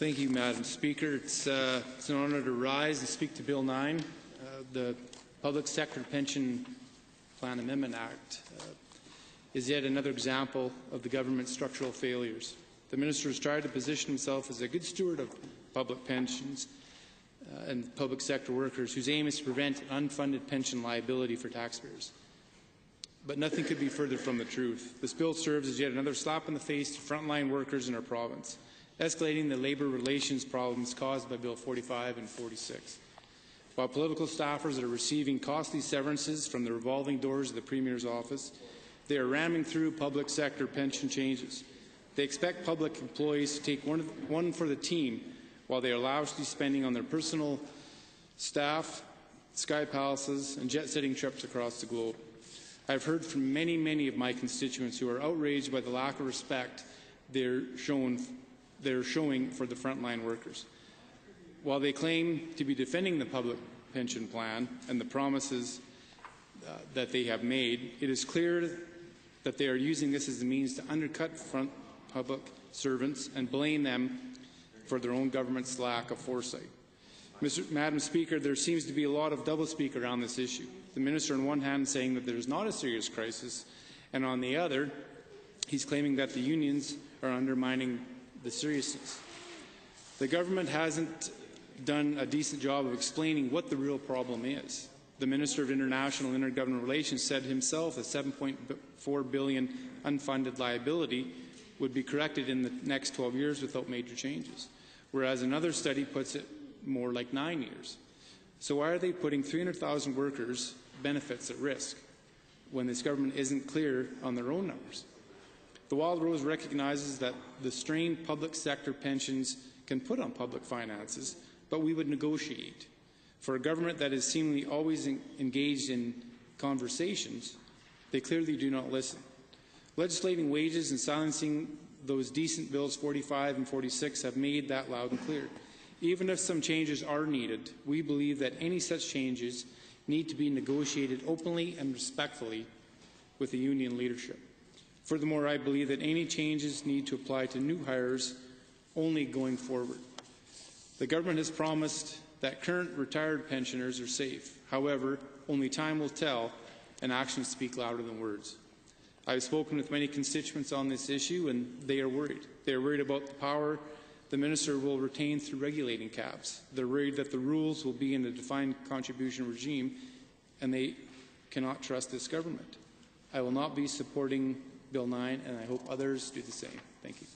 Thank you, Madam Speaker. It's an honour to rise and speak to Bill 9, the Public Sector Pension Plan Amendment Act. Is yet another example of the government's structural failures. The minister has tried to position himself as a good steward of public pensions and public sector workers whose aim is to prevent unfunded pension liability for taxpayers. But nothing could be further from the truth. This bill serves as yet another slap in the face to frontline workers in our province, escalating the labour relations problems caused by Bill 45 and 46. While political staffers are receiving costly severances from the revolving doors of the Premier's office, they are ramming through public sector pension changes. They expect public employees to take one for the team while they are lavishly spending on their personal staff, sky palaces, and jet-setting trips across the globe. I've heard from many of my constituents who are outraged by the lack of respect they're showing for the frontline workers. While they claim to be defending the public pension plan and the promises that they have made, it is clear that they are using this as a means to undercut public servants and blame them for their own government's lack of foresight. Madam Speaker, there seems to be a lot of doublespeak around this issue. The minister on one hand saying that there is not a serious crisis, and on the other, he's claiming that the unions are undermining the seriousness. The government hasn't done a decent job of explaining what the real problem is. The Minister of International and Intergovernmental Relations said himself that $7.4 billion unfunded liability would be corrected in the next 12 years without major changes, whereas another study puts it more like 9 years. So why are they putting 300,000 workers' benefits at risk when this government isn't clear on their own numbers? The Wild Rose recognizes that the strain public sector pensions can put on public finances, but we would negotiate. For a government that is seemingly always engaged in conversations, they clearly do not listen. Legislating wages and silencing those decent bills 45 and 46 have made that loud and clear. Even if some changes are needed, we believe that any such changes need to be negotiated openly and respectfully with the union leadership. Furthermore, I believe that any changes need to apply to new hires only going forward. The government has promised that current retired pensioners are safe. However, only time will tell, and actions speak louder than words. I have spoken with many constituents on this issue, and they are worried. They are worried about the power the minister will retain through regulating caps. They're worried that the rules will be in a defined contribution regime, and they cannot trust this government. I will not be supporting Bill 9, and I hope others do the same. Thank you.